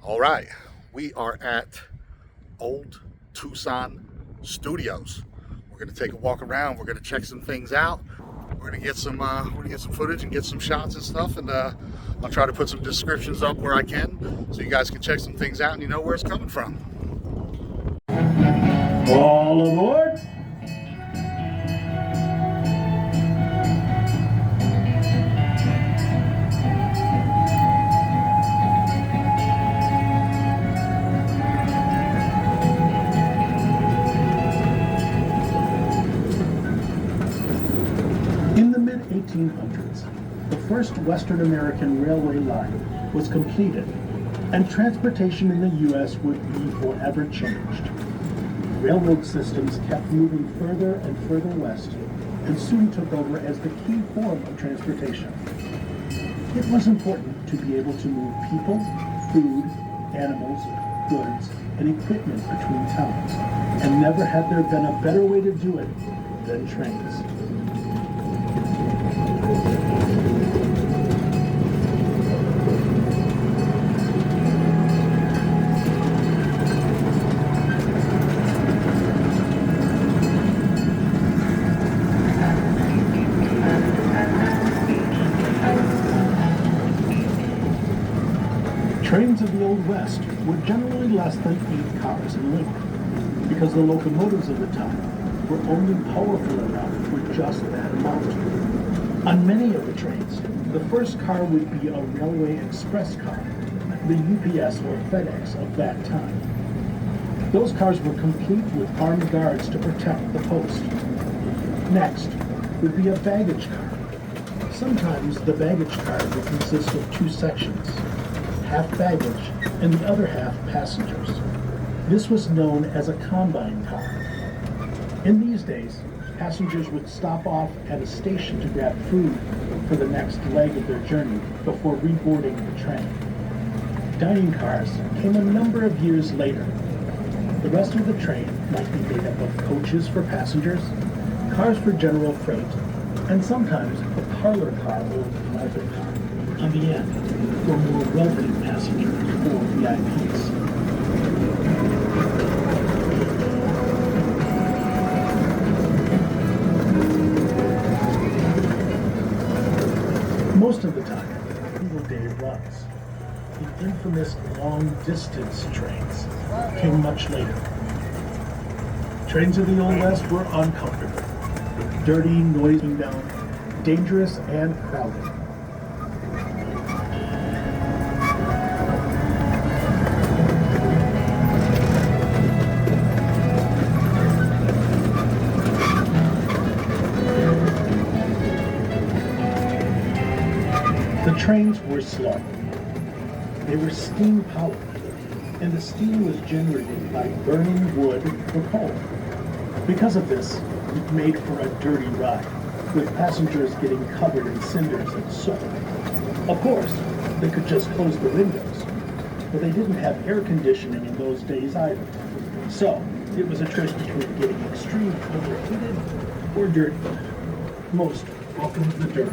All right, we are at Old Tucson Studios. We're gonna take a walk around. We're gonna check some things out. We're gonna get some footage and get some shots and stuff. And I'll try to put some descriptions up where I can, so you guys can check some things out and you know where it's coming from. All aboard! In the mid-1800s, the first Western American railway line was completed, and transportation in the U.S. would be forever changed. Railroad systems kept moving further and further west, and soon took over as the key form of transportation. It was important to be able to move people, food, animals, goods, and equipment between towns, and never had there been a better way to do it than trains. Trains of the Old West were generally less than 8 cars in length, because the locomotives of the time were only powerful enough for just that amount. On many of the trains, the first car would be a railway express car, the UPS or FedEx of that time. Those cars were complete with armed guards to protect the post. Next would be a baggage car. Sometimes the baggage car would consist of 2 sections, half baggage and the other half passengers. This was known as a combine car. In these days, passengers would stop off at a station to grab food for the next leg of their journey before reboarding the train. Dining cars came a number of years later. The rest of the train might be made up of coaches for passengers, cars for general freight, and sometimes a parlor car or private car on the end for more wealthy passengers or VIPs. Most of the time, single-day runs. The infamous long-distance trains came much later. Trains of the Old West were uncomfortable, dirty, noisy down, dangerous, and crowded. The trains were slow. They were steam powered, and the steam was generated by burning wood or coal. Because of this, it made for a dirty ride, with passengers getting covered in cinders and soot. Of course, they could just close the windows, but they didn't have air conditioning in those days either. So, it was a choice between getting extremely overheated or dirty. Most welcomed the dirt.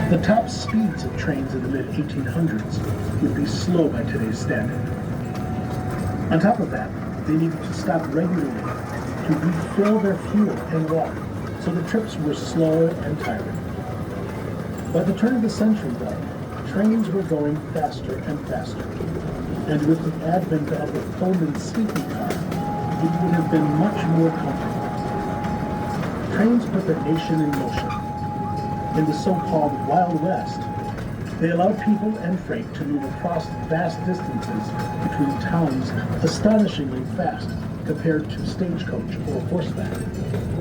The top speeds of trains in the mid-1800s would be slow by today's standard. On top of that, they needed to stop regularly to refill their fuel and water, so the trips were slow and tiring. By the turn of the century, though, trains were going faster and faster, and with the advent of the Pullman sleeping car, it would have been much more comfortable. Trains put the nation in motion. In the so-called Wild West, they allowed people and freight to move across vast distances between towns astonishingly fast compared to stagecoach or horseback,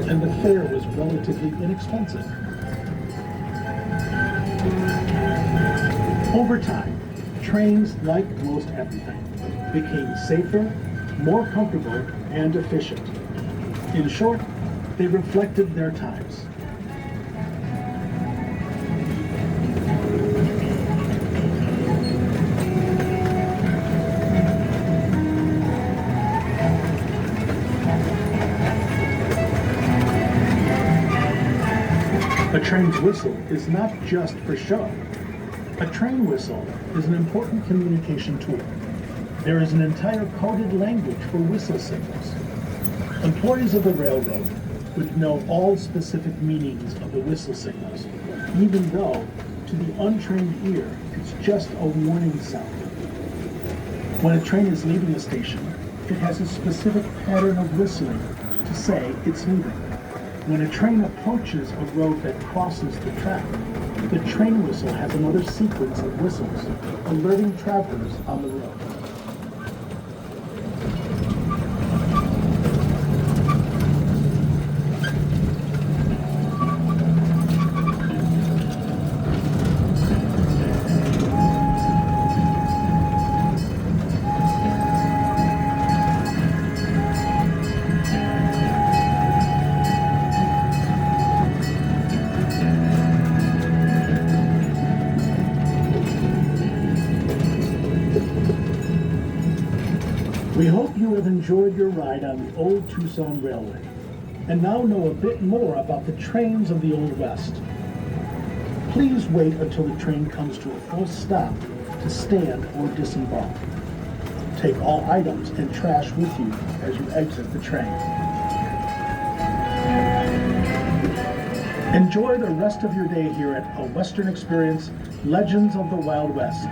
and the fare was relatively inexpensive. Over time, trains, like most everything, became safer, more comfortable, and efficient. In short, they reflected their times. train's whistle is not just for show. A train whistle is an important communication tool. There is an entire coded language for whistle signals. Employees of the railroad would know all specific meanings of the whistle signals, even though, to the untrained ear, it's just a warning sound. When a train is leaving a station, it has a specific pattern of whistling to say it's leaving. When a train approaches a road that crosses the track, the train whistle has another sequence of whistles, alerting travelers on the road. We hope you have enjoyed your ride on the Old Tucson Railway and now know a bit more about the trains of the Old West. Please wait until the train comes to a full stop to stand or disembark. Take all items and trash with you as you exit the train. Enjoy the rest of your day here at A Western Experience Legends of the Wild West.